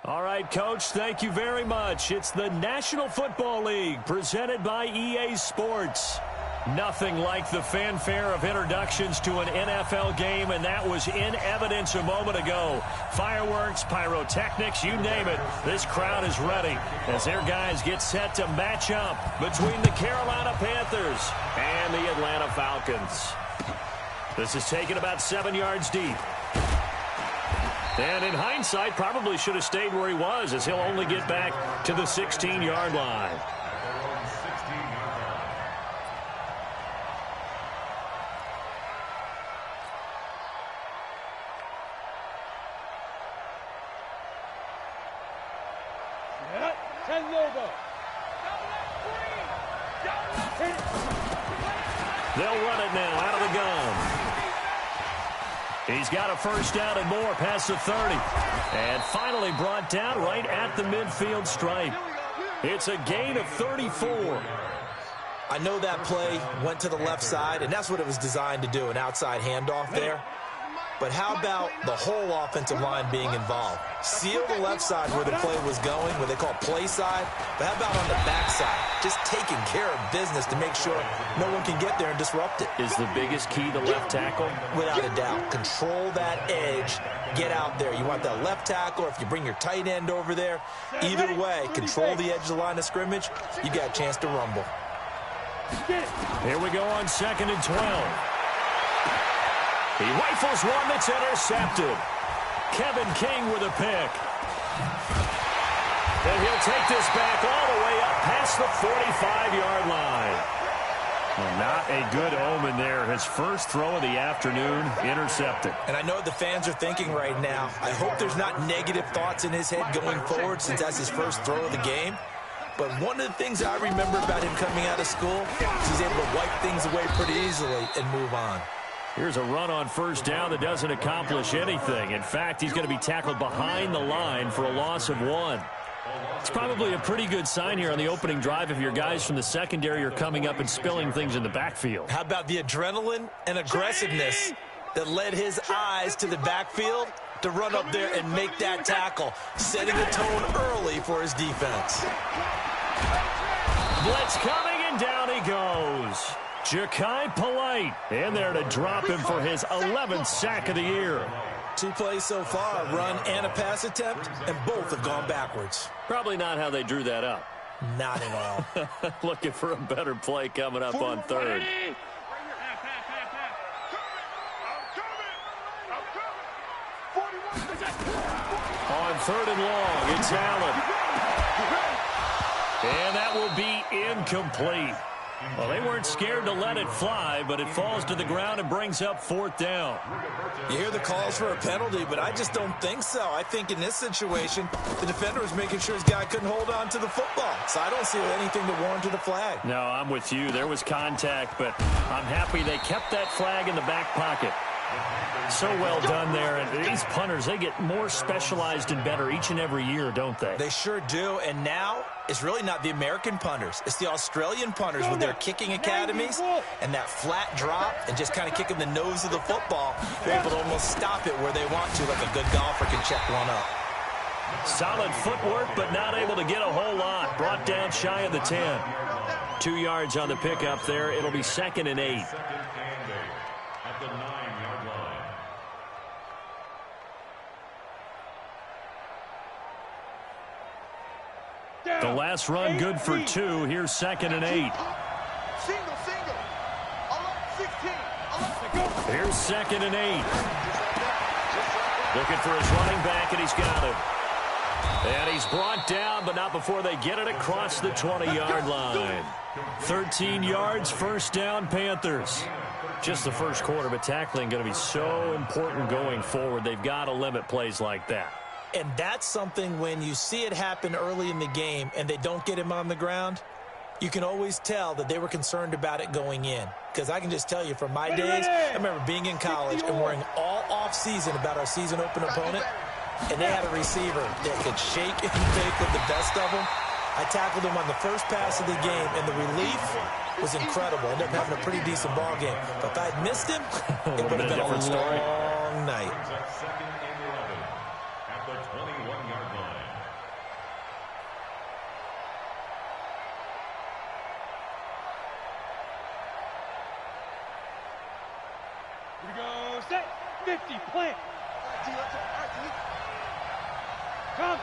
All right, Coach, thank you very much. It's the National Football League presented by EA Sports. Nothing like the fanfare of introductions to an NFL game, and that was in evidence a moment ago. Fireworks, pyrotechnics, you name it. This crowd is ready as their guys get set to match up between the Carolina Panthers and the Atlanta Falcons. This is taken about 7 yards deep. And in hindsight, probably should have stayed where he was, as he'll only get back to the 16-yard line. They'll run it now out of the gun. He's got a first down and more past the 30. And finally brought down right at the midfield stripe. It's a gain of 34. I know that play went to the left side, and that's what it was designed to do, an outside handoff there. But how about the whole offensive line being involved? Seal the left side where the play was going, what they call play side. But how about on the back side? Just taking care of business to make sure no one can get there and disrupt it. Is the biggest key the left tackle? Without a doubt. Control that edge. Get out there. You want that left tackle, or if you bring your tight end over there, either way, control the edge of the line of scrimmage, you got a chance to rumble. Here we go on 2nd and 12. He rifles one that's intercepted. Kevin King with a pick. And he'll take this back all the way up past the 45-yard line. Well, not a good omen there. His first throw of the afternoon intercepted. And I know what the fans are thinking right now. I hope there's not negative thoughts in his head going forward since that's his first throw of the game. But one of the things I remember about him coming out of school is he's able to wipe things away pretty easily and move on. Here's a run on first down that doesn't accomplish anything. In fact, he's going to be tackled behind the line for a loss of 1. It's probably a pretty good sign here on the opening drive if your guys from the secondary are coming up and spilling things in the backfield. How about the adrenaline and aggressiveness that led his eyes to the backfield to run up there and make that tackle, setting the tone early for his defense. Blitz coming, and down he goes. Ja'Kai Polite in there to drop him for his 11th sack of the year. 2 plays so far, a run and a pass attempt, and both have gone backwards. Probably not how they drew that up. Not at all. Looking for a better play coming up on 3rd. On 3rd and long, it's Allen. And that will be incomplete. Well, they weren't scared to let it fly, but it falls to the ground and brings up 4th down. You hear the calls for a penalty, but I just don't think so. I think in this situation, the defender was making sure his guy couldn't hold on to the football. So I don't see anything to warrant to the flag. No, I'm with you. There was contact, but I'm happy they kept that flag in the back pocket. So well done there. And these punters, they get more specialized and better each and every year, don't they? They sure do. And now it's really not the American punters. It's the Australian punters with their kicking academies and that flat drop and just kind of kicking the nose of the football. They're able to almost stop it where they want to, like a good golfer can check one up. Solid footwork, but not able to get a whole lot. Brought down shy of the 10. 2 yards on the pickup there. It'll be 2nd and 8. The last run good for 2. Here's 2nd and 8. Here's 2nd and 8. Looking for his running back, and he's got it. And he's brought down, but not before they get it across the 20-yard line. 13 yards, first down, Panthers. Just the first quarter, but tackling going to be so important going forward. They've got to limit plays like that. And that's something when you see it happen early in the game and they don't get him on the ground, you can always tell that they were concerned about it going in. Because I can just tell you from my days, I remember being in college and worrying all off-season about our season-open opponent, and they had a receiver that could shake and bake with the best of them. I tackled him on the first pass of the game, and the relief was incredible. I ended up having a pretty decent ball game. But if I had missed him, it would have been a long night. 50, plant. Come.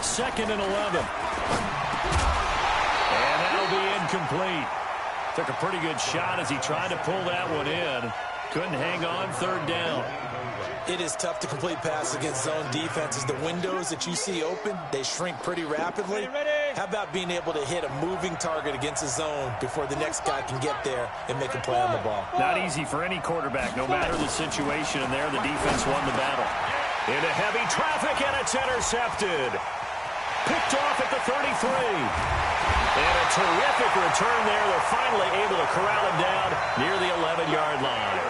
Second and 11. And that'll be incomplete. Took a pretty good shot as he tried to pull that one in. Couldn't hang on, third down. It is tough to complete passes against zone defenses. The windows that you see open, they shrink pretty rapidly. How about being able to hit a moving target against a zone before the next guy can get there and make a play on the ball? Not easy for any quarterback, no matter the situation. And there, the defense won the battle. Into heavy traffic, and it's intercepted. Picked off at the 33. And a terrific return there. They're finally able to corral him down near the 11-yard line.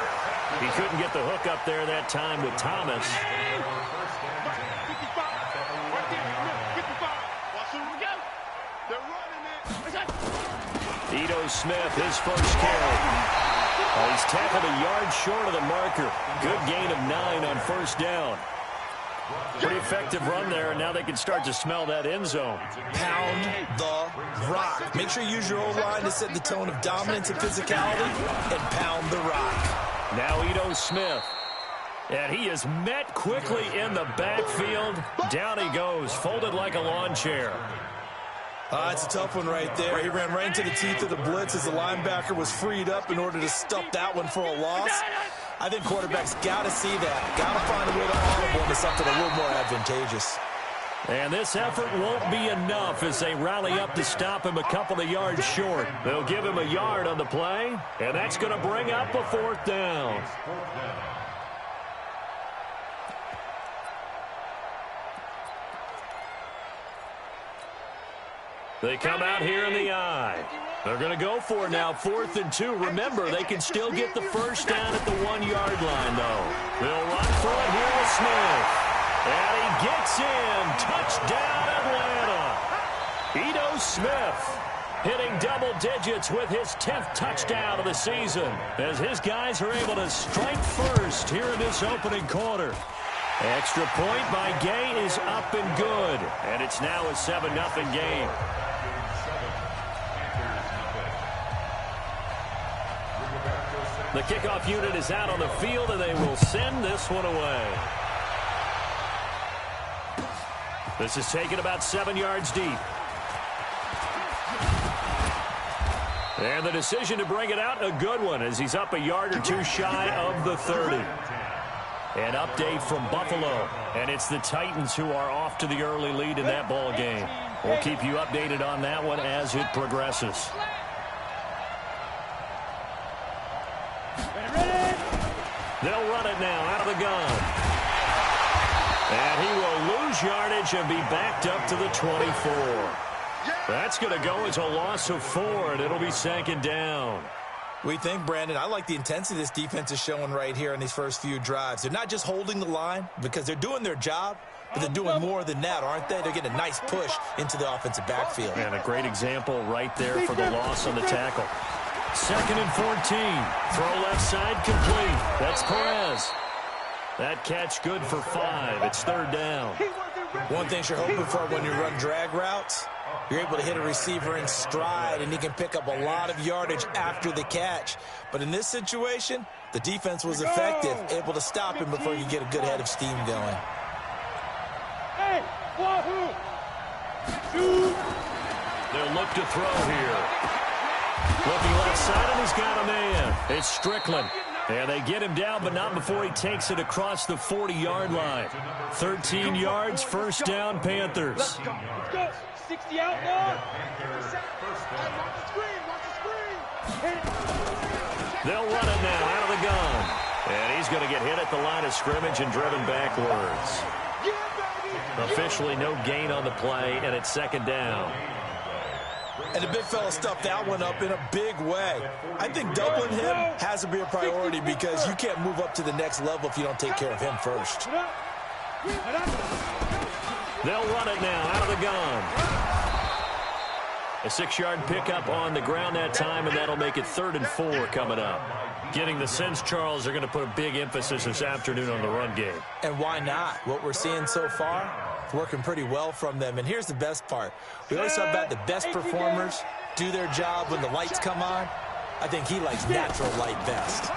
He couldn't get the hook up there that time with Thomas. Ito Smith, his first carry. He's tackled a yard short of the marker. Good gain of 9 on first down. Pretty effective run there, and now they can start to smell that end zone. Pound the rock. Make sure you use your O-line to set the tone of dominance and physicality, and pound the rock. Now Ito Smith. And he is met quickly in the backfield. Down he goes, folded like a lawn chair. It's a tough one right there. He ran right into the teeth of the blitz as the linebacker was freed up in order to stuff that one for a loss. I think quarterbacks got to see that. Got to find a way to audible into something a little more advantageous. And this effort won't be enough as they rally up to stop him a couple of yards short. They'll give him a yard on the play, and that's going to bring up a fourth down. They come out here in the eye. They're going to go for it now, 4th and 2. Remember, they can still get the first down at the 1-yard line, though. They'll run for it here with Smith. And he gets in. Touchdown, Atlanta. Ito Smith hitting double digits with his 10th touchdown of the season as his guys are able to strike first here in this opening quarter. Extra point by Gay is up and good. And it's now a 7-0 game. The kickoff unit is out on the field, and they will send this one away. This is taken about 7 yards deep. And the decision to bring it out, a good one, as he's up a yard or two shy of the 30. An update from Buffalo, and it's the Titans who are off to the early lead in that ball game. We'll keep you updated on that one as it progresses. They'll run it now out of the gun. And he will lose yardage and be backed up to the 24. That's going to go as a loss of 4, and it'll be second down. We think, Brandon, I like the intensity this defense is showing right here in these first few drives. They're not just holding the line because they're doing their job, but they're doing more than that, aren't they? They're getting a nice push into the offensive backfield. And a great example right there for the loss on the tackle. 2nd and 14. Throw left side complete. That's Perez. That catch good for 5. It's 3rd down. One thing you're hoping for when you run drag routes, you're able to hit a receiver in stride, and he can pick up a lot of yardage after the catch. But in this situation, the defense was effective, able to stop him before you get a good head of steam going. Hey, Wahoo! They'll look to throw here. Looking left side, and he's got a man. It's Strickland. And they get him down, but not before he takes it across the 40-yard line. 13 yards, first down, Panthers. Let's go. 60 out now. They'll run it now out of the gun. And he's going to get hit at the line of scrimmage and driven backwards. Officially no gain on the play, and it's second down. And the big fella stuffed that one up in a big way. I think doubling him has to be a priority because you can't move up to the next level if you don't take care of him first. They'll run it now out of the gun. A 6-yard pickup on the ground that time, and that'll make it 3rd and 4 coming up. Getting the sense, Charles, they're going to put a big emphasis this afternoon on the run game. And why not? What we're seeing so far, it's working pretty well from them. And here's the best part. We always talk about the best performers do their job when the lights come on. I think he likes natural light best.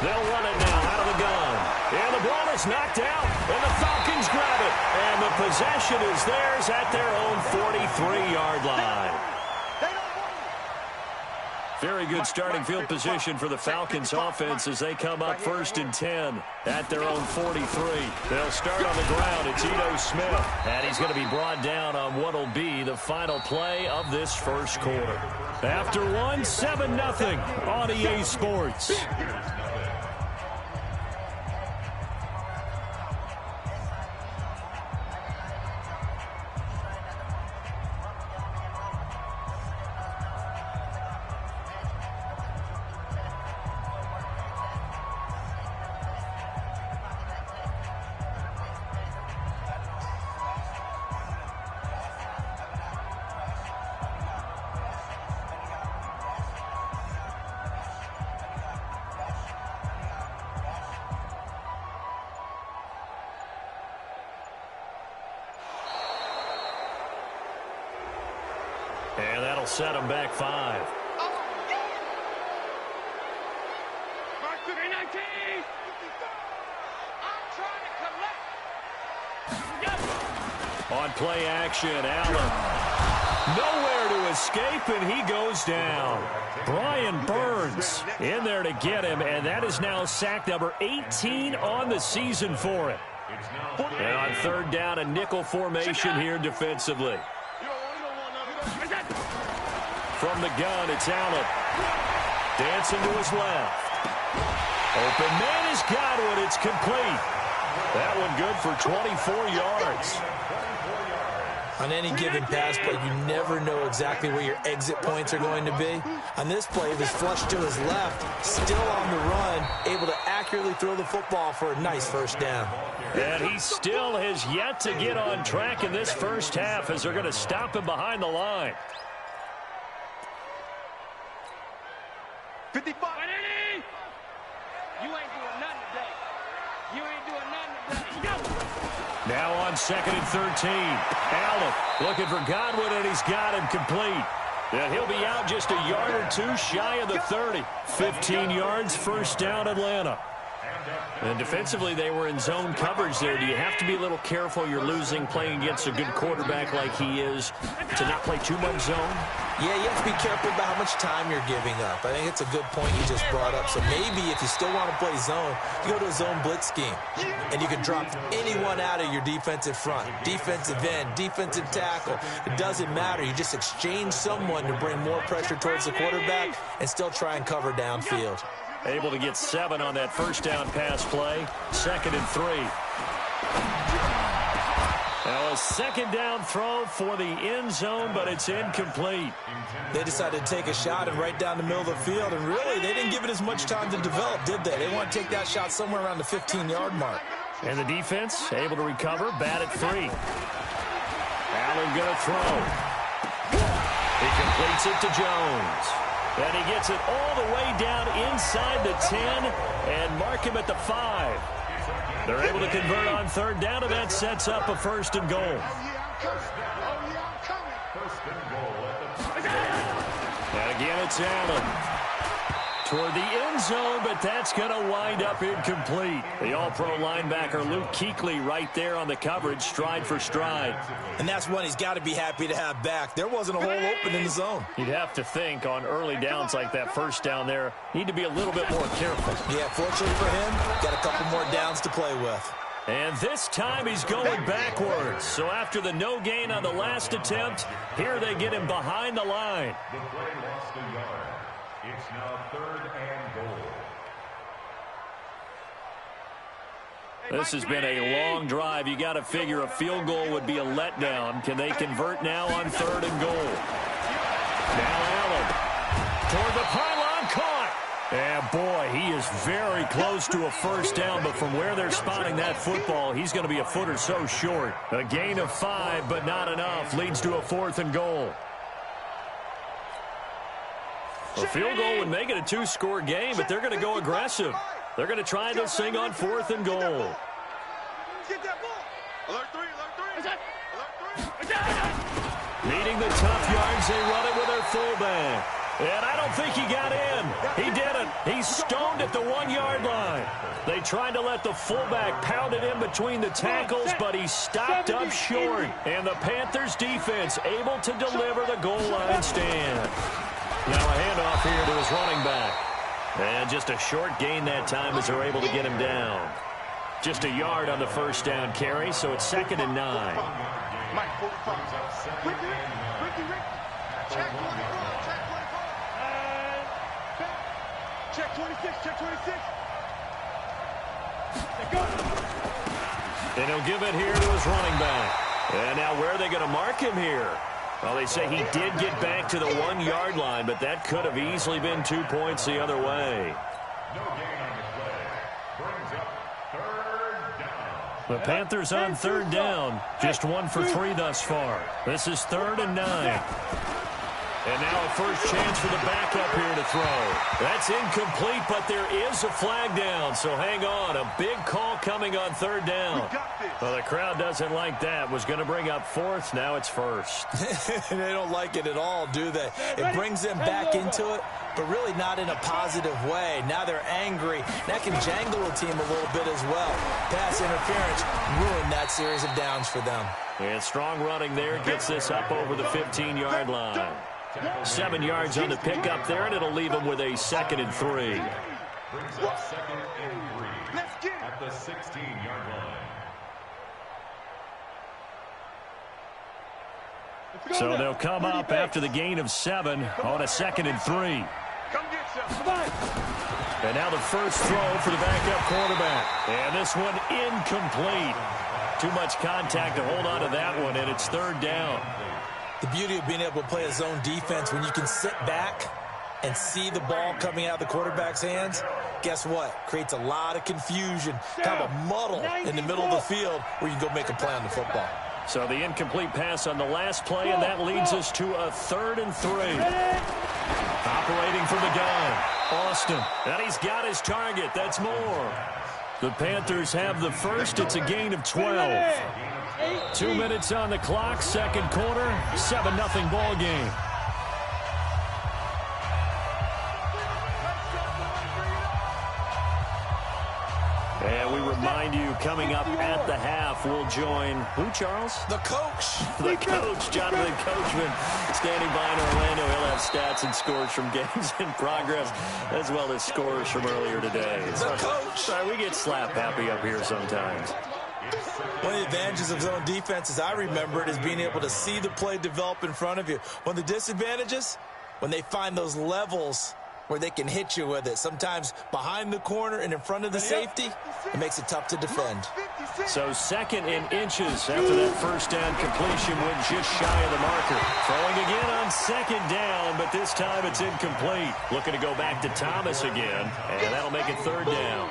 They'll run it now out of the gun. And the ball is knocked out, and the Falcons grab it. And the possession is theirs at their own 43-yard line. Very good starting field position for the Falcons offense as they come up 1st and 10 at their own 43. They'll start on the ground. It's Ito Smith, and he's going to be brought down on what will be the final play of this first quarter. After one, 7-0 on EA Sports. And that'll set them back 5. On play action, Allen. Nowhere to escape, and he goes down. Brian Burns in there to get him, and that is now sack number 18 on the season for him. And on 3rd down, a nickel formation here defensively. From the gun, it's Allen. Dancing to his left. Open man is Godwin. It's complete. That one good for 24 yards. On any given pass play, you never know exactly where your exit points are going to be. On this play, it was flushed to his left, still on the run, able to accurately throw the football for a nice first down. And he still has yet to get on track in this first half as they're going to stop him behind the line. 55. You ain't doing nothing today. You ain't doing nothing today. Now on 2nd and 13. Allen looking for Godwin, and he's got him complete. And he'll be out just a yard or two shy of the 30. 15 yards, first down Atlanta. And defensively, they were in zone coverage there. Do you have to be a little careful? You're losing playing against a good quarterback like he is to not play too much zone? Yeah, you have to be careful about how much time you're giving up. I think it's a good point you just brought up. So maybe if you still want to play zone, you go to a zone blitz scheme. And you can drop anyone out of your defensive front. Defensive end, defensive tackle. It doesn't matter. You just exchange someone to bring more pressure towards the quarterback and still try and cover downfield. Able to get 7 on that first down pass play. 2nd and 3. Now a 2nd down throw for the end zone, but it's incomplete. They decided to take a shot and right down the middle of the field, and really they didn't give it as much time to develop, did they? They want to take that shot somewhere around the 15-yard mark. And the defense able to recover, bat at 3. Allen going to throw. He completes it to Jones. And he gets it all the way down inside the 10 and mark him at the 5. They're able to convert on 3rd down, and that sets up a 1st and goal. And again, it's Allen. Toward the end zone, but that's going to wind up incomplete. The all-pro linebacker Luke Kuechly right there on the coverage, stride for stride. And that's one he's got to be happy to have back. There wasn't a hole open in the zone. You'd have to think on early downs like that first down there, need to be a little bit more careful. Yeah, fortunately for him, got a couple more downs to play with. And this time he's going backwards. So after the no gain on the last attempt, here they get him behind the line. The play lost a yard. It's now 3rd and goal. This has been a long drive. You got to figure a field goal would be a letdown. Can they convert now on 3rd and goal? Now Allen toward the pylon, caught. And boy, he is very close to a first down, but from where they're spotting that football, he's going to be a foot or so short. A gain of 5, but not enough, leads to a 4th and goal. A field goal would make it a 2-score game, but they're going to go aggressive. They're going to try this thing on 4th and goal. Get that ball. Alert 3, alert 3. Alert 3. Needing the tough yards, they run it with their fullback. And I don't think he got in. He didn't. He's stoned at the 1-yard line. They tried to let the fullback pound it in between the tackles, but he stopped up short. And the Panthers defense able to deliver the goal line stand. Now a handoff here to his running back. And just a short gain that time as they're able to get him down. Just a yard on the first down carry, so it's 2nd and 9. Check 26, check 26. And he'll give it here to his running back. And now where are they going to mark him here? Well, they say he did get back to the 1-yard line, but that could have easily been 2 points the other way. No gain on the play. Brings up 3rd down. The Panthers on 3rd down. Just 1 for 3 thus far. This is 3rd and 9. And now a first chance for the backup here to throw. That's incomplete, but there is a flag down, so hang on. A big call coming on 3rd down. Well, the crowd doesn't like that. Was going to bring up 4th. Now it's 1st. They don't like it at all, do they? It brings them back into it, but really not in a positive way. Now they're angry. That can jangle a team a little bit as well. Pass interference ruined that series of downs for them. And strong running there gets this up over the 15-yard line. 7 yards on the pickup there, and it'll leave them with a 2nd and 3. Brings up 2nd and 3 at the 16-yard line. So they'll come up after the gain of 7 on a 2nd and 3. Come get some. And now the first throw for the backup quarterback. And this one incomplete. Too much contact to hold on to that one, and it's 3rd down. The beauty of being able to play a zone defense, when you can sit back and see the ball coming out of the quarterback's hands, guess what? Creates a lot of confusion, kind of a muddle in the middle of the field where you can go make a play on the football. So the incomplete pass on the last play, and that leads us to a 3rd and 3. Operating from the gun, Austin. And he's got his target. That's more. The Panthers have the first. It's a gain of 12. 2 minutes on the clock, 2nd quarter, 7-0 ball game. And we remind you, coming up at the half, we'll join who, Charles? The coach. The coach, Jonathan Coachman, standing by in Orlando. He'll have stats and scores from games in progress, as well as scores from earlier today. The coach. Sorry, we get slap happy up here sometimes. One of the advantages of zone defense, as I remember it, is being able to see the play develop in front of you. One of the disadvantages, when they find those levels where they can hit you with it. Sometimes behind the corner and in front of the safety, it makes it tough to defend. So 2nd and inches after that first down completion went just shy of the marker. Throwing again on 2nd down, but this time it's incomplete. Looking to go back to Thomas again, and that'll make it 3rd down.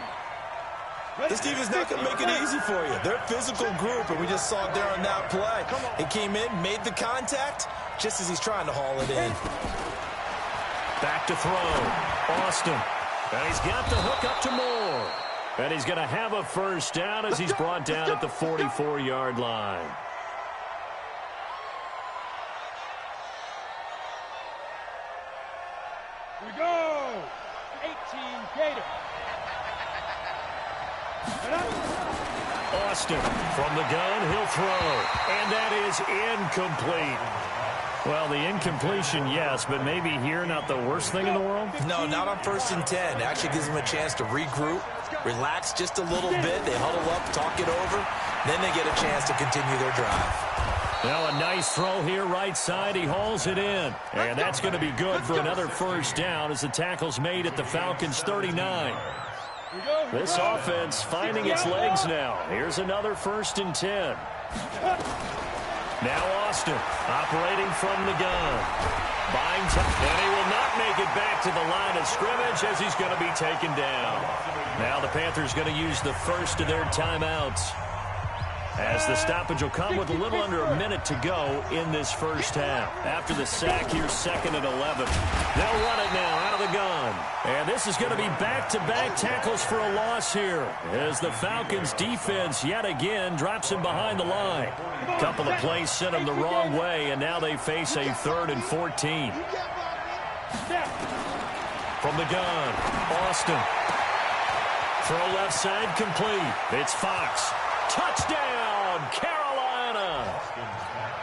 This team is not going to make it easy for you. They're a physical group, and we just saw it there on that play. He came in, made the contact, just as he's trying to haul it in. Back to throw. Austin. And he's got the hook up to Moore. And he's going to have a first down as he's brought down at the 44-yard line. Here we go. 18 Gator. Austin from the gun, he'll throw. And that is incomplete. Well, the incompletion, yes, but maybe here not the worst thing in the world? No, not on 1st and 10. It actually gives them a chance to regroup, relax just a little bit. They huddle up, talk it over. Then they get a chance to continue their drive. Now a nice throw here right side. He hauls it in. And that's going to be good for another first down as the tackle's made at the Falcons' 39. This offense finding its legs now. Here's another 1st and 10. Now Austin operating from the gun. Buying time. And he will not make it back to the line of scrimmage as he's going to be taken down. Now the Panthers going to use the first of their timeouts, as the stoppage will come with a little under a minute to go in this first half. After the sack, here's 2nd and 11. They'll run it now out of the gun. And this is going to be back-to-back tackles for a loss here, as the Falcons defense yet again drops him behind the line. A couple of plays sent him the wrong way, and now they face a 3rd and 14. From the gun, Austin. Throw left side complete. It's Fox. Touchdown, Carolina.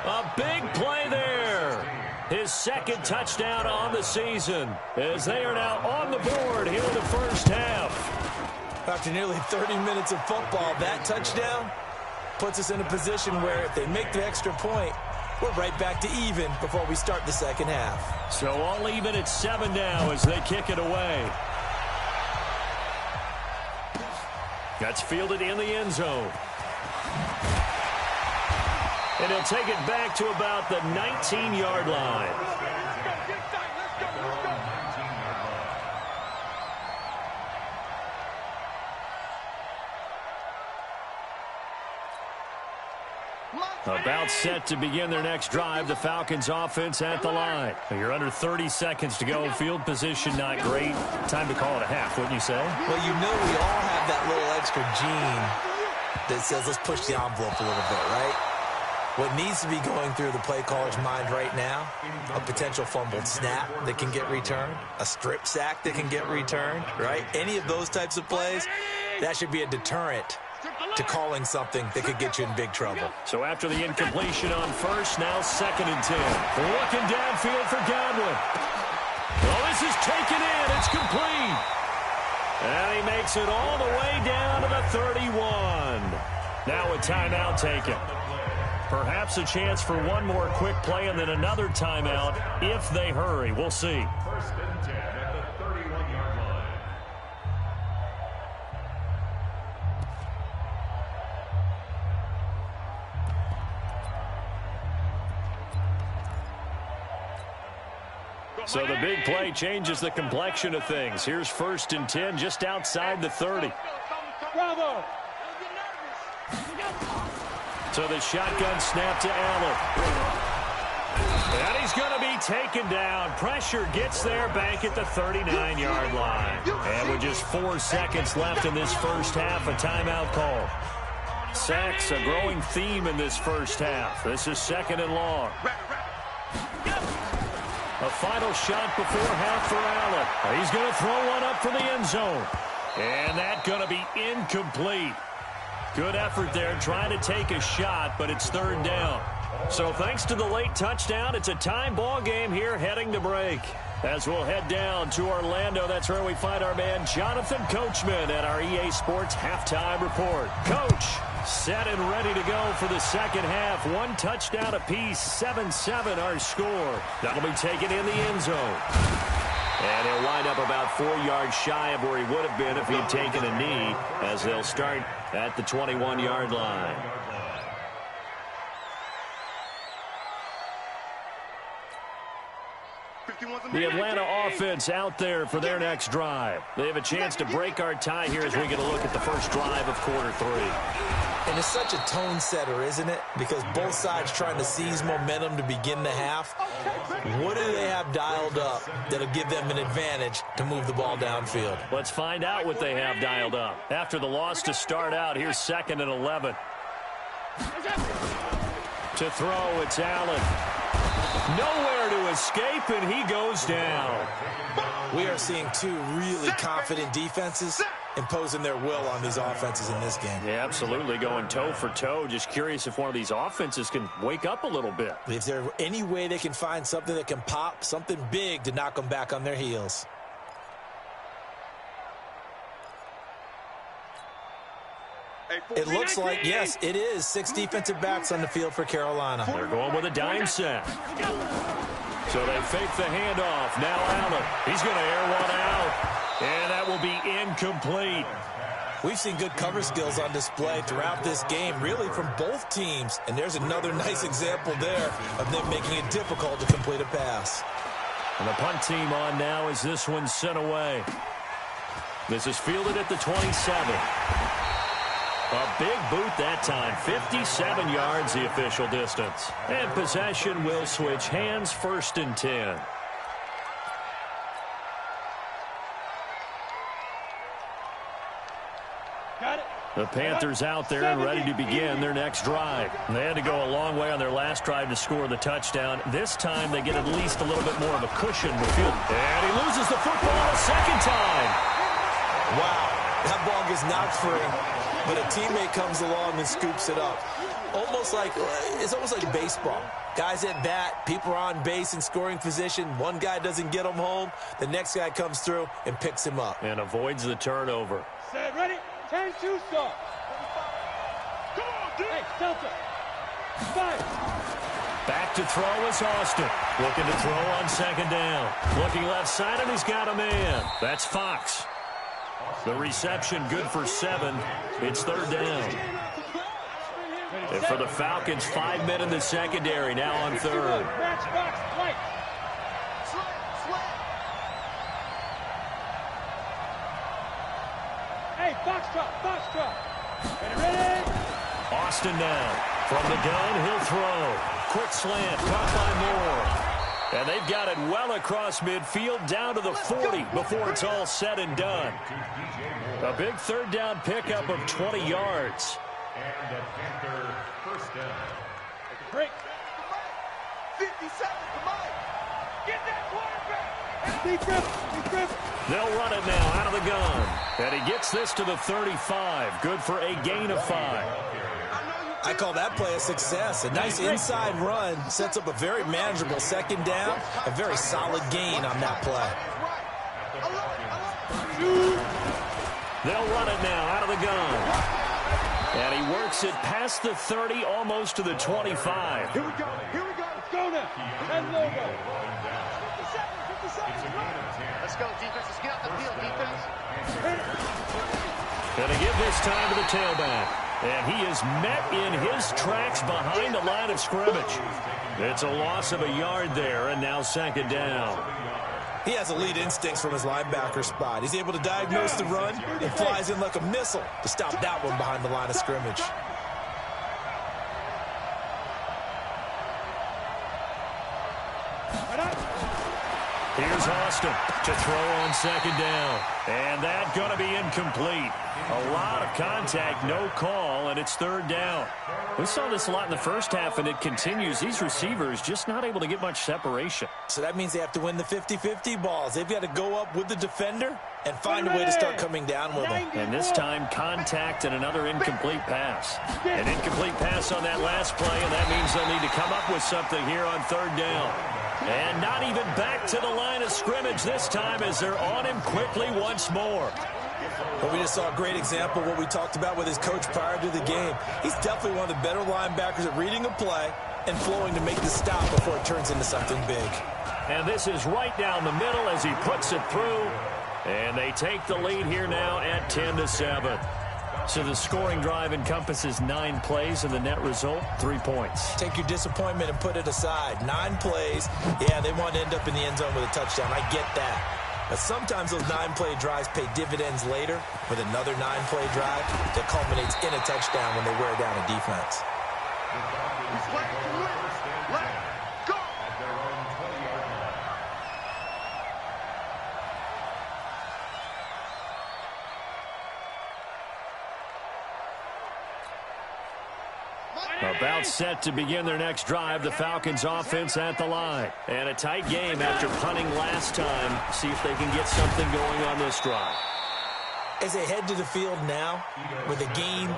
A big play there. His second touchdown on the season as they are now on the board here in the first half. After nearly 30 minutes of football, that touchdown puts us in a position where if they make the extra point, we're right back to even before we start the second half. So all even at 7 now as they kick it away. That's fielded in the end zone. And he'll take it back to about the 19-yard line. About set to begin their next drive, the Falcons offense at the line. You're under 30 seconds to go. Field position not great. Time to call it a half, wouldn't you say? Well, you know we all have that little extra gene that says let's push the envelope a little bit, right? What needs to be going through the play caller's mind right now, a potential fumbled snap that can get returned, a strip sack that can get returned, right? Any of those types of plays, that should be a deterrent to calling something that could get you in big trouble. So after the incompletion on first, now 2nd and 10. Looking downfield for Godwin. Well, this is taken in. It's complete. And he makes it all the way down to the 31. Now a timeout taken. Perhaps a chance for one more quick play and then another timeout if they hurry. We'll see. 1st and 10 at the 31-yard line. So the big play changes the complexion of things. Here's 1st and 10 just outside the 30. Bravo. So the shotgun snap to Allen. And he's going to be taken down. Pressure gets there back at the 39-yard line. And with just 4 seconds left in this first half, a timeout call. Sacks, a growing theme in this first half. This is 2nd and long. A final shot before half for Allen. He's going to throw one up for the end zone. And that's going to be incomplete. Good effort there trying to take a shot, but it's 3rd down. So thanks to the late touchdown, it's a time ball game here heading to break. As we'll head down to Orlando, that's where we find our man Jonathan Coachman at our EA Sports Halftime Report. Coach, set and ready to go for the second half. 1 touchdown apiece, 7-7 our score. That'll be taken in the end zone. And he'll wind up about 4 yards shy of where he would have been if he had taken a knee, as they'll start at the 21-yard line. The Atlanta offense out there for their next drive. They have a chance to break our tie here as we get a look at the first drive of quarter 3. And it's such a tone setter, isn't it? Because both sides trying to seize momentum to begin the half. What do they have dialed up that'll give them an advantage to move the ball downfield? Let's find out what they have dialed up. After the loss to start out, here's 2nd and 11. To throw, it's Allen. Nowhere to escape, and he goes down. We are seeing 2 really confident defenses imposing their will on these offenses in this game. Yeah, absolutely, going toe for toe. Just curious if one of these offenses can wake up a little bit. If there's any way they can find something that can pop, something big to knock them back on their heels. It looks like, yes, it is 6 defensive backs on the field for Carolina. They're going with a dime set. So they fake the handoff. Now Allen. He's going to air one out. And that will be incomplete. We've seen good cover skills on display throughout this game, really from both teams. And there's another nice example there of them making it difficult to complete a pass. And the punt team on now as this one's sent away. This is fielded at the 27. A big boot that time. 57 yards the official distance. And possession will switch hands. 1st and 10. Got it. The Panthers out there and ready to begin their next drive. They had to go a long way on their last drive to score the touchdown. This time they get at least a little bit more of a cushion in the field. And he loses the football a second time. Wow, that ball gets knocked free, but a teammate comes along and scoops it up. It's almost like baseball. Guys at bat, people are on base in scoring position. One guy doesn't get him home. The next guy comes through and picks him up. And avoids the turnover. Set, ready? 10-2 start. Come on, dude. Hey, Delta. 5. Back to throw is Austin. Looking to throw on second down. Looking left side, and he's got a man. That's Fox. The reception good for 7. It's third down. And for the Falcons, 5 men in the secondary now on third. Match box, right. Hey, box drop. Ready? Austin now. From the gun, he'll throw. Quick slant, caught by Moore. And they've got it well across midfield, down to the 40 before it's all said and done. A big third down pickup of 20 yards. And the Panther first down. Take a break. 50 seconds, come on. Get that quarterback. Defense. They'll run it now out of the gun. And he gets this to the 35. Good for a gain of 5. I call that play a success. A nice inside run sets up a very manageable second down. A very solid gain on that play. They'll run it now out of the gun. And he works it past the 30, almost to the 25. Here we go. Let's go now. And logo. 50 seconds. Let's go, defense. Let's get out the field, defense. Gonna give this time to the tailback. And he is met in his tracks behind the line of scrimmage. It's a loss of a yard there, and now second down. He has elite instincts from his linebacker spot. He's able to diagnose the run and flies in like a missile to stop that one behind the line of scrimmage. Here's Austin to throw on second down. And that's going to be incomplete. A lot of contact, no call, and it's third down. We saw this a lot in the first half, and it continues. These receivers just not able to get much separation. So that means they have to win the 50-50 balls. They've got to go up with the defender and find a way to start coming down with them. And this time, contact and another incomplete pass. An incomplete pass on that last play, and that means they'll need to come up with something here on third down. And not even back to the line of scrimmage this time as they're on him quickly once more. But we just saw a great example of what we talked about with his coach prior to the game. He's definitely one of the better linebackers at reading a play and flowing to make the stop before it turns into something big. And this is right down the middle as he puts it through. And they take the lead here now at 10-7. So the scoring drive encompasses 9 plays, and the net result, 3 points. Take your disappointment and put it aside. 9 plays. Yeah, they want to end up in the end zone with a touchdown. I get that. But sometimes those 9-play drives pay dividends later with another 9-play drive that culminates in a touchdown when they wear down a defense. About set to begin their next drive, the Falcons offense at the line. And a tight game after punting last time. See if they can get something going on this drive. As they head to the field now, with the game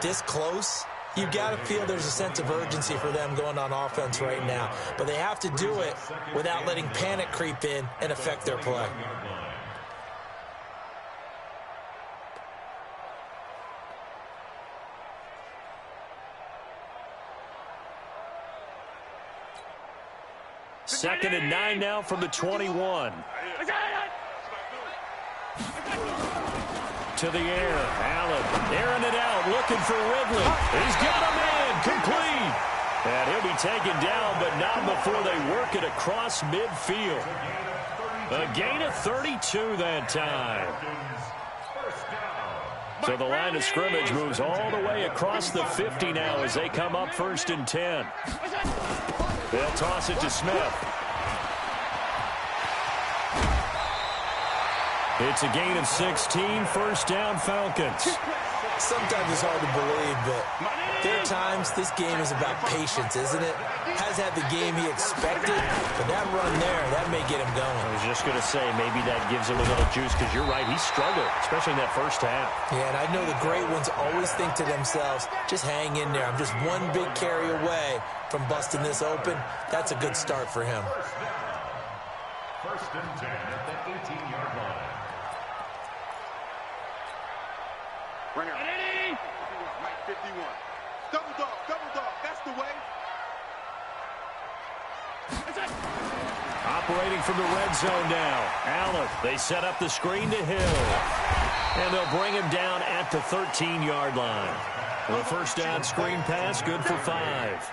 this close, you've got to feel there's a sense of urgency for them going on offense right now. But they have to do it without letting panic creep in and affect their play. Second and 9 now from the 21. To the air. Allen airing it out, looking for Ridley. He's got a man, complete. And he'll be taken down, but not before they work it across midfield. A gain of 32 that time. So the line of scrimmage moves all the way across the 50 now as they come up first and 10. They'll toss it to Smith. It's a gain of 16, first down Falcons. Sometimes it's hard to believe, but there are times this game is about patience, isn't it? Has had the game he expected, but that run there, that may get him going. I was just going to say, maybe that gives him a little juice, because you're right, he struggled, especially in that first half. Yeah, and I know the great ones always think to themselves, just hang in there. I'm just one big carry away from busting this open. That's a good start for him. First and 10 at the 18-yard line. Right, 51. Double dog, that's the way. Operating from the red zone now. Allen, they set up the screen to Hill. And they'll bring him down at the 13-yard line. The first down screen pass, good for 5.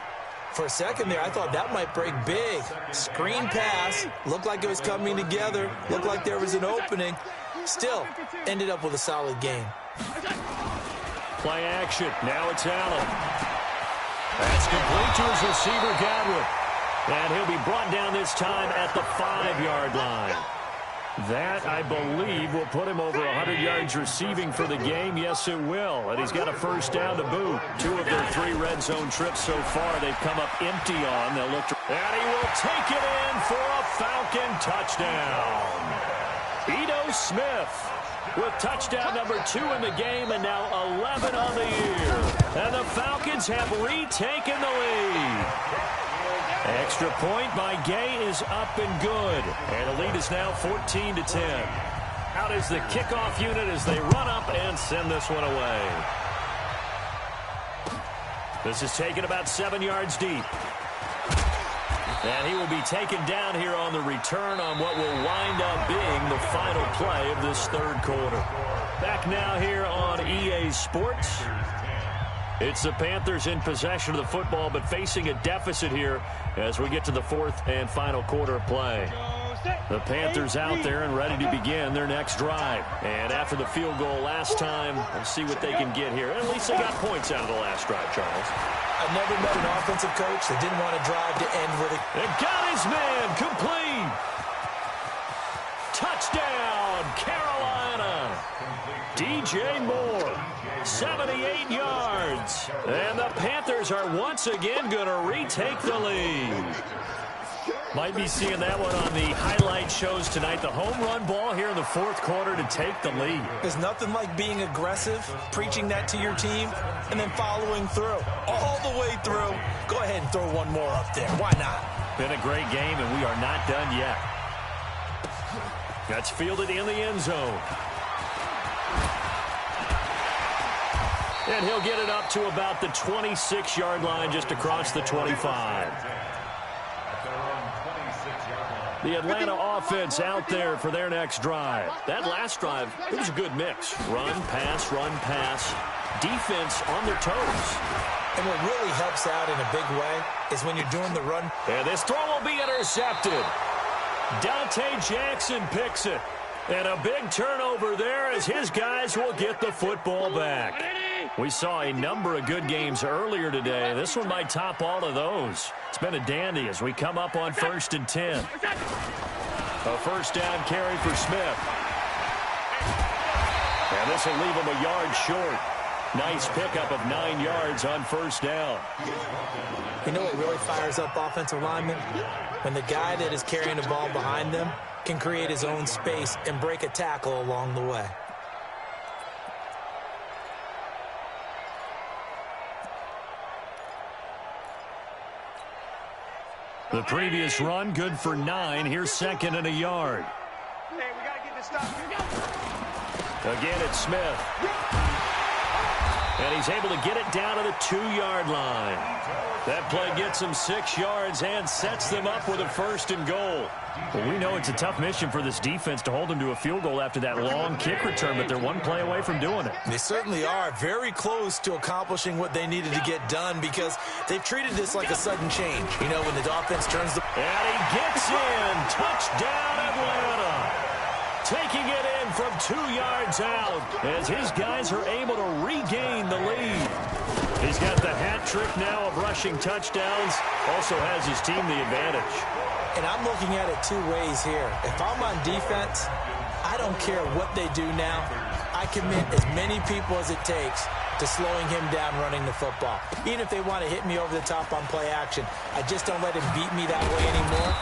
For a second there, I thought that might break big. Screen pass, looked like it was coming together, looked like there was an opening. Still, ended up with a solid game. Play action, now it's Allen. That's complete to his receiver, Godwin. And he'll be brought down this time at the 5-yard line. That, I believe, will put him over 100 yards receiving for the game. Yes, it will. And he's got a first down to boot. 2 of their 3 red zone trips so far they've come up empty on. They'll look to... And he will take it in for a Falcon touchdown. Ito Smith with touchdown number 2 in the game and now 11 on the year. And the Falcons have retaken the lead. Extra point by Gay is up and good. And the lead is now 14-10. Out is the kickoff unit as they run up and send this one away. This is taken about 7 yards deep. And he will be taken down here on the return on what will wind up being the final play of this third quarter. Back now here on EA Sports. It's the Panthers in possession of the football, but facing a deficit here as we get to the fourth and final quarter of play. The Panthers out there and ready to begin their next drive. And after the field goal last time, let's see what they can get here. At least they got points out of the last drive, Charles. I've never met an offensive coach that didn't want to drive to end with it. And got his man complete. Touchdown, Carolina. DJ Moore, 78 yards. And the Panthers are once again going to retake the lead. Might be seeing that one on the highlight shows tonight. The home run ball here in the fourth quarter to take the lead. There's nothing like being aggressive, preaching that to your team, and then following through. All the way through. Go ahead and throw one more up there. Why not? Been a great game, and we are not done yet. That's fielded in the end zone. And he'll get it up to about the 26-yard line, just across the 25. The Atlanta offense out there for their next drive. That last drive, it was a good mix. Run, pass, defense on their toes. And what really helps out in a big way is when you're doing the run. And this throw will be intercepted. Dante Jackson picks it. And a big turnover there as his guys will get the football back. We saw a number of good games earlier today. This one might top all of those. It's been a dandy as we come up on 1st and 10. A first down carry for Smith. And this will leave him a yard short. Nice pickup of 9 yards on first down. You know what really fires up offensive linemen? When the guy that is carrying the ball behind them can create his own space and break a tackle along the way. The previous run, good for 9. Here's 2nd and a yard. Hey, we got to get this stop. Again, it's Smith. And he's able to get it down to the 2-yard line. That play gets him 6 yards and sets them up with a 1st and goal. Well, we know it's a tough mission for this defense to hold them to a field goal after that long kick return, but they're one play away from doing it. They certainly are very close to accomplishing what they needed to get done because they've treated this like a sudden change. You know, when the offense turns the... And he gets in. Touchdown, Atlanta. Taking it in from 2 yards out as his guys are able to regain the lead. He's got the hat trick now of rushing touchdowns. Also has his team the advantage. And I'm looking at it 2 ways here. If I'm on defense, I don't care what they do now. I commit as many people as it takes to slowing him down running the football. Even if they want to hit me over the top on play action, I just don't let him beat me that way anymore.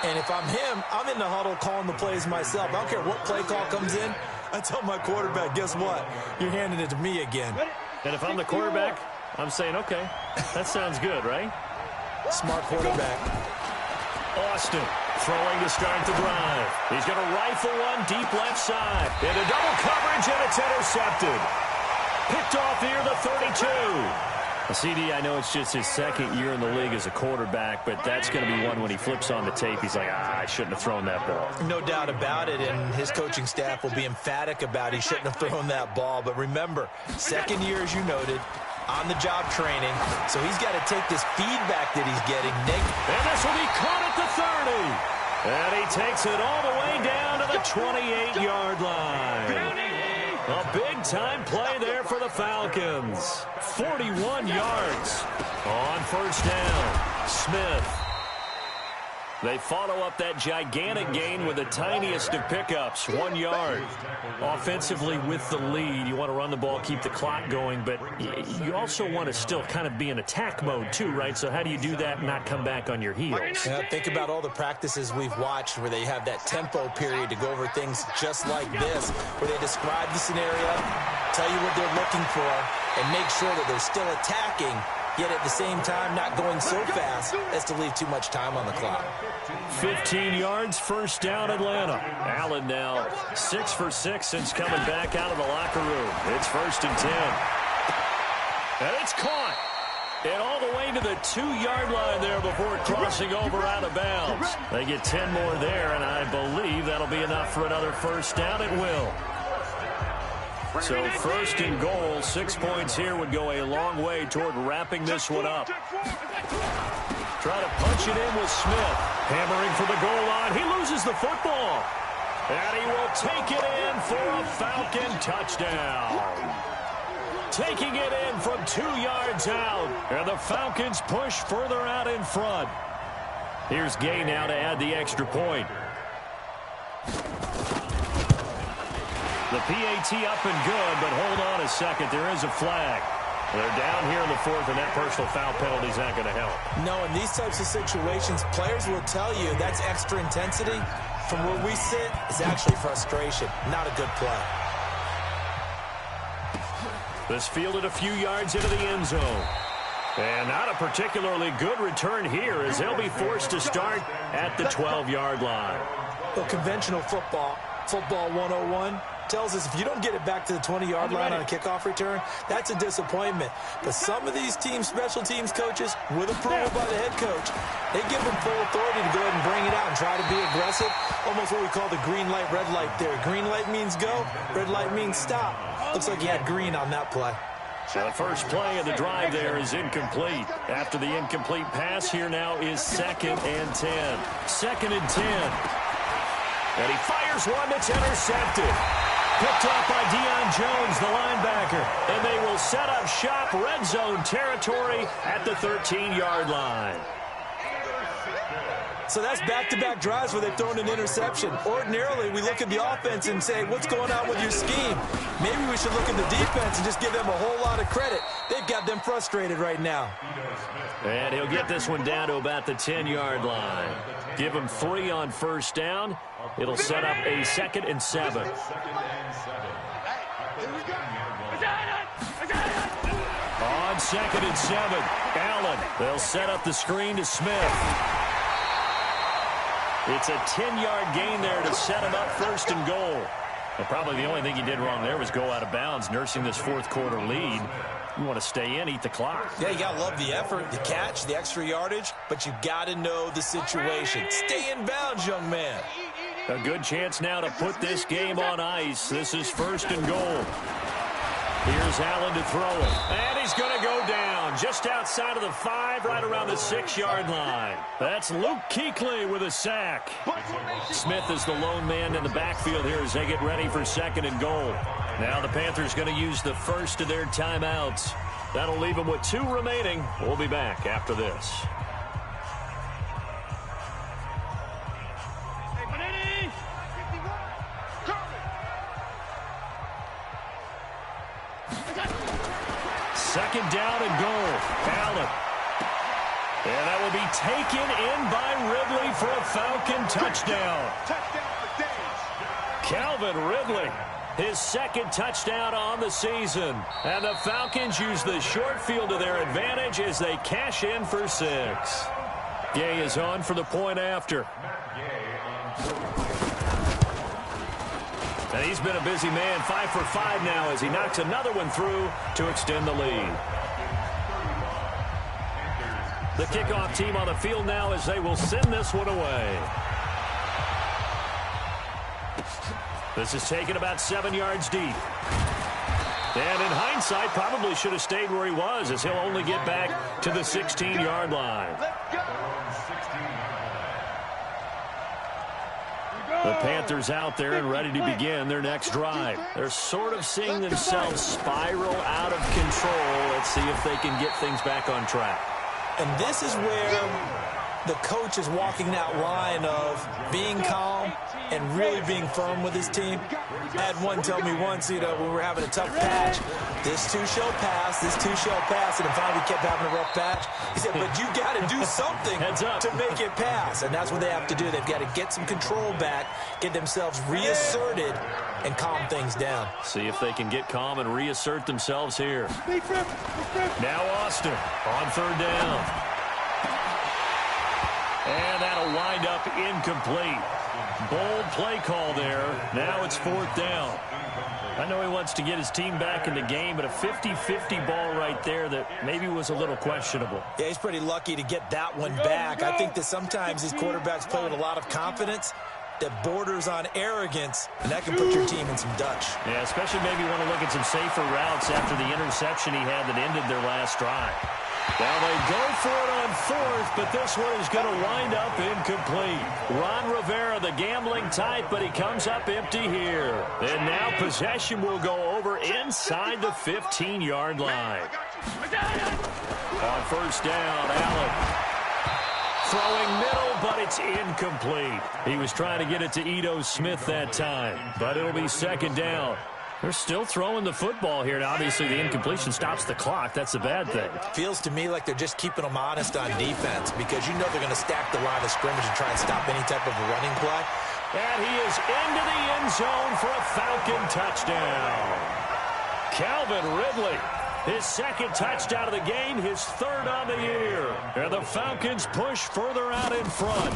And if I'm him, I'm in the huddle calling the plays myself. I don't care what play call comes in. I tell my quarterback, guess what? You're handing it to me again. And if I'm the quarterback, I'm saying, okay, that sounds good, right? Smart quarterback. Austin throwing to start the drive. He's going to rifle one deep left side. Into double coverage, and it's intercepted. Picked off near the 32. CD, I know it's just his second year in the league as a quarterback, but that's going to be one when he flips on the tape. He's like, I shouldn't have thrown that ball. No doubt about it, and his coaching staff will be emphatic about he shouldn't have thrown that ball. But remember, second year, as you noted, on-the-job training, so he's got to take this feedback that he's getting. And this will be caught at the 30. And he takes it all the way down to the 28-yard line. A big-time play there for the Falcons. 41 yards on first down. Smith. They follow up that gigantic gain with the tiniest of pickups, 1 yard. Offensively with the lead, you want to run the ball, keep the clock going, but you also want to still kind of be in attack mode too, right? So how do you do that and not come back on your heels? Yeah, think about all the practices we've watched where they have that tempo period to go over things just like this, where they describe the scenario, tell you what they're looking for, and make sure that they're still attacking, yet at the same time not going so fast as to leave too much time on the clock. 15 yards, first down, Atlanta. Allen now 6 for 6 since coming back out of the locker room. It's 1st and 10. And it's caught. And all the way to the 2-yard line there before crossing over out of bounds. They get 10 more there, and I believe that'll be enough for another first down. It will. So 1st and goal, 6 points here would go a long way toward wrapping this one up. Try to punch it in with Smith. Hammering for the goal line. He loses the football. And he will take it in for a Falcon touchdown. Taking it in from 2 yards out. And the Falcons push further out in front. Here's Gay now to add the extra point. The PAT up and good, but hold on a second. There is a flag. They're down here in the 4th, and that personal foul penalty is not going to help. No, in these types of situations, players will tell you that's extra intensity. From where we sit, it's actually frustration, not a good play. This fielded a few yards into the end zone. And not a particularly good return here as they'll be forced to start at the 12-yard line. Well, conventional football 101, tells us if you don't get it back to the 20-yard line on a kickoff return, that's a disappointment. But some of these teams, special teams coaches, with approval by the head coach, they give them full authority to go ahead and bring it out and try to be aggressive. Almost what we call the green light, red light theory. Green light means go, red light means stop. Looks like he had green on that play. So the first play of the drive there is incomplete. After the incomplete pass, here now is 2nd and 10. 2nd and 10. And he fires one that's intercepted. Picked off by Deion Jones, the linebacker. And they will set up shop, red zone territory at the 13-yard line. So that's back-to-back drives where they've thrown an interception. Ordinarily, we look at the offense and say, what's going on with your scheme? Maybe we should look at the defense and just give them a whole lot of credit. They've got them frustrated right now. And he'll get this one down to about the 10-yard line. Give him 3 on first down. It'll set up a 2nd and 7. On 2nd and 7, Allen. They'll set up the screen to Smith. It's a 10-yard gain there to set him up 1st and goal. Well, probably the only thing he did wrong there was go out of bounds, nursing this 4th quarter lead. You want to stay in, eat the clock. Yeah, you got to love the effort, the catch, the extra yardage, but you got to know the situation. Stay in bounds, young man. A good chance now to put this game on ice. This is 1st and goal. Here's Allen to throw it. And he's going to go down just outside of the 5, right around the 6-yard line. That's Luke Kuechly with a sack. Smith is the lone man in the backfield here as they get ready for 2nd and goal. Now the Panthers going to use the first of their timeouts. That'll leave them with 2 remaining. We'll be back after this. second down and goal. Allen. And that will be taken in by Ridley for a Falcon touchdown. Touchdown for days. Calvin Ridley, his second touchdown on the season. And the Falcons use the short field to their advantage as they cash in for 6. Gay is on for the point after. And he's been a busy man, 5 for 5 now as he knocks another one through to extend the lead. The kickoff team on the field now as they will send this one away. This is taken about 7 yards deep. And in hindsight, probably should have stayed where he was as he'll only get back to the 16-yard line. The Panthers out there and ready to begin their next drive. They're sort of seeing themselves spiral out of control. Let's see if they can get things back on track. And this is where the coach is walking that line of being calm and really being firm with his team. I had one tell me once, when we were having a tough patch, this too shall pass, this too shall pass, and then finally we kept having a rough patch. He said, but you got to do something to make it pass, and that's what they have to do. They've got to get some control back, get themselves reasserted, and calm things down. See if they can get calm and reassert themselves here. Now Austin on third down. And that'll wind up incomplete. Bold play call there. Now it's 4th down. I know he wants to get his team back in the game, but a 50-50 ball right there that maybe was a little questionable. Yeah, he's pretty lucky to get that one back. I think that sometimes these quarterbacks play with a lot of confidence that borders on arrogance, and that can put your team in some Dutch. Yeah, especially maybe want to look at some safer routes after the interception he had that ended their last drive. Well, they go for it on 4th, but this one is going to wind up incomplete. Ron Rivera, the gambling type, but he comes up empty here. And now possession will go over inside the 15-yard line. On first down, Allen. Throwing middle, but it's incomplete. He was trying to get it to Ito Smith that time, but it'll be second down. They're still throwing the football here. Now, obviously, the incompletion stops the clock. That's the bad thing. Feels to me like they're just keeping them honest on defense because you know they're going to stack the line of scrimmage and try and stop any type of a running play. And he is into the end zone for a Falcon touchdown. Calvin Ridley, his second touchdown of the game, his 3rd on the year. And the Falcons push further out in front.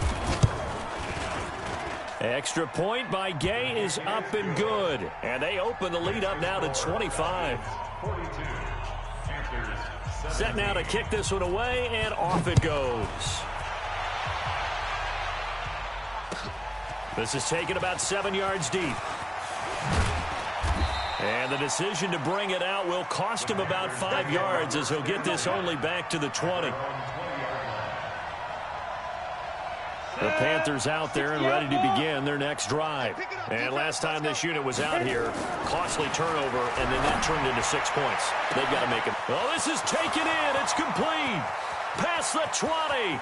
Extra point by Gay is up and good. And they open the lead up now to 25. Set now to kick this one away, and off it goes. This is taken about 7 yards deep. And the decision to bring it out will cost him about 5 yards as he'll get this only back to the 20. The Panthers out there and ready to begin their next drive. And last time this unit was out here, costly turnover, and then that turned into 6 points. They've got to make it. Well, this is taken in. It's complete. Past the 20.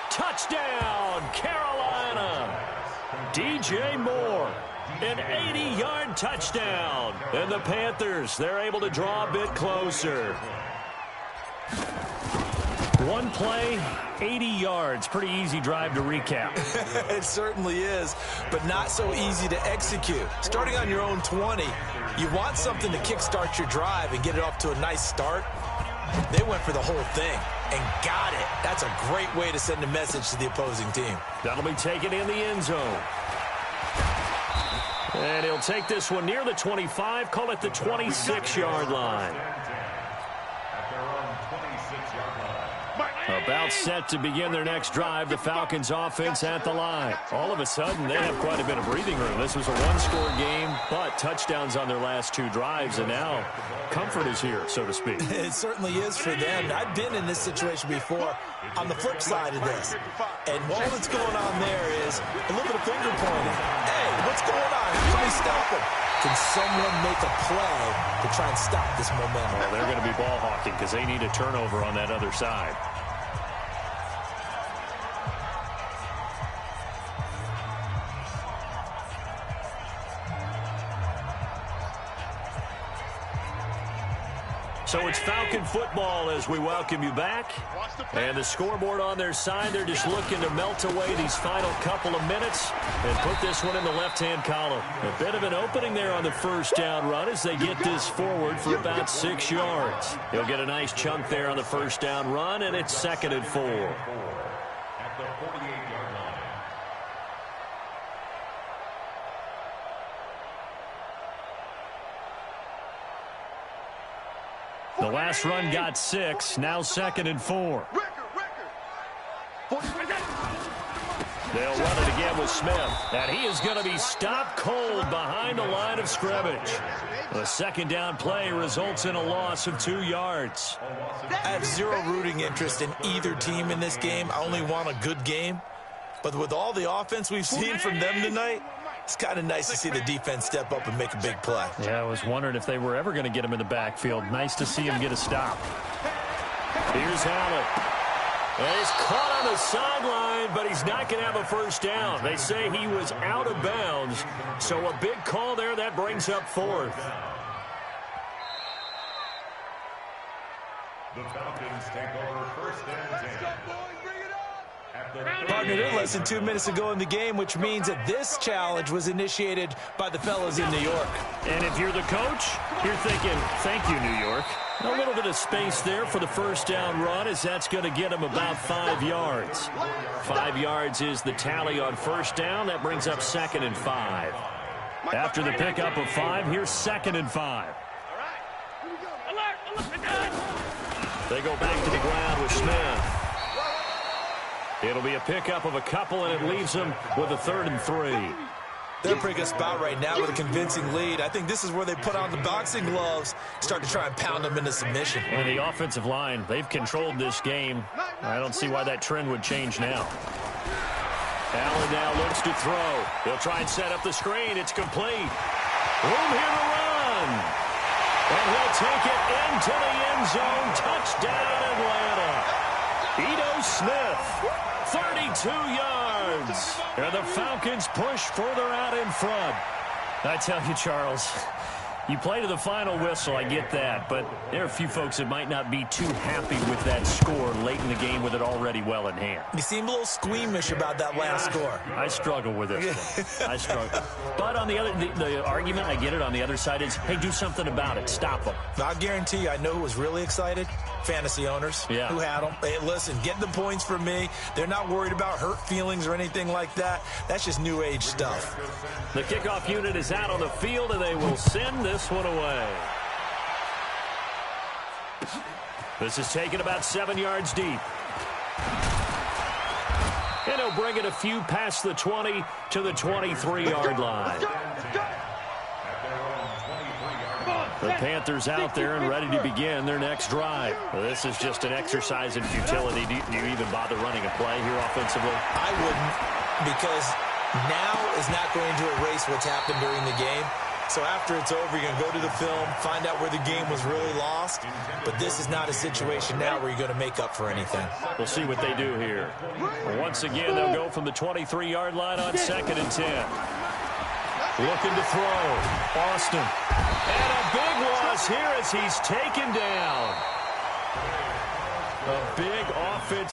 Touchdown, Carolina. DJ Moore. An 80-yard touchdown. And the Panthers, they're able to draw a bit closer. One play, 80 yards. Pretty easy drive to recap. It certainly is, but not so easy to execute. Starting on your own 20, you want something to kickstart your drive and get it off to a nice start. They went for the whole thing and got it. That's a great way to send a message to the opposing team. That'll be taken in the end zone. And he'll take this one near the 25, call it the 26-yard line. About set to begin their next drive, the Falcons offense at the line. All of a sudden, they have quite a bit of breathing room. This was a one-score game, but touchdowns on their last 2 drives, and now comfort is here, so to speak. It certainly is for them. I've been in this situation before on the flip side of this. And all that's going on there is a little bit of finger pointing. Hey, what's going on? How can we stop them? Can someone make a play to try and stop this momentum? Well, they're going to be ball hawking because they need a turnover on that other side. So it's Falcon football as we welcome you back. And the scoreboard on their side, they're just looking to melt away these final couple of minutes and put this one in the left-hand column. A bit of an opening there on the first down run as they get this forward for about 6 yards. He'll get a nice chunk there on the first down run, and it's 2nd and 4. At the 48-yard line. The last run got 6, now 2nd and 4. They'll run it again with Smith, and he is going to be stopped cold behind the line of scrimmage. The second down play results in a loss of 2 yards. I have zero rooting interest in either team in this game. I only want a good game. But with all the offense we've seen from them tonight, it's kind of nice to see the defense step up and make a big play. Yeah, I was wondering if they were ever going to get him in the backfield. Nice to see him get a stop. Here's Hallett. And he's caught on the sideline, but he's not going to have a first down. They say he was out of bounds, so a big call there. That brings up 4th. The Falcons take over 1st and 10. Partner, they're less than 2 minutes ago in the game, which means that this challenge was initiated by the fellas in New York. And if you're the coach, you're thinking, thank you, New York. A little bit of space there for the first down run, as that's going to get him about 5 yards. 5 yards is the tally on first down. That brings up 2nd and 5. After the pickup of 5, here's 2nd and 5. They go back to the ground with Smith. It'll be a pickup of a couple, and it leaves them with a 3rd and 3. They're a pretty good spot right now with a convincing lead. I think this is where they put on the boxing gloves, start to try and pound them into submission. And the offensive line, they've controlled this game. I don't see why that trend would change now. Allen now looks to throw. He'll try and set up the screen. It's complete. Room here to run. And he'll take it into the end zone. Touchdown, Atlanta. Ito Smith, 32 yards. And the Falcons push further out in front. I tell you, Charles, you play to the final whistle, I get that, but there are a few folks that might not be too happy with that score late in the game with it already well in hand. You seem a little squeamish about that last score. I struggle with it. I struggle. But on the other, the argument, I get it, on the other side is, hey, do something about it. Stop them. I guarantee you, I know who was really excited. Fantasy owners who had them. Hey, listen, get the points for me. They're not worried about hurt feelings or anything like that. That's just new age stuff. The kickoff unit is out on the field, and they will send this one away. This is taken about 7 yards deep. And he'll bring it a few past the 20 to the 23-yard line. The Panthers out there and ready to begin their next drive. Well, this is just an exercise in futility. Do you even bother running a play here offensively? I wouldn't, because now is not going to erase what's happened during the game. So after it's over, you're going to go to the film, find out where the game was really lost. But this is not a situation now where you're going to make up for anything. We'll see what they do here. Once again, they'll go from the 23-yard line on 2nd and 10. Looking to throw. Austin. And a big loss here as he's taken down. A big offense.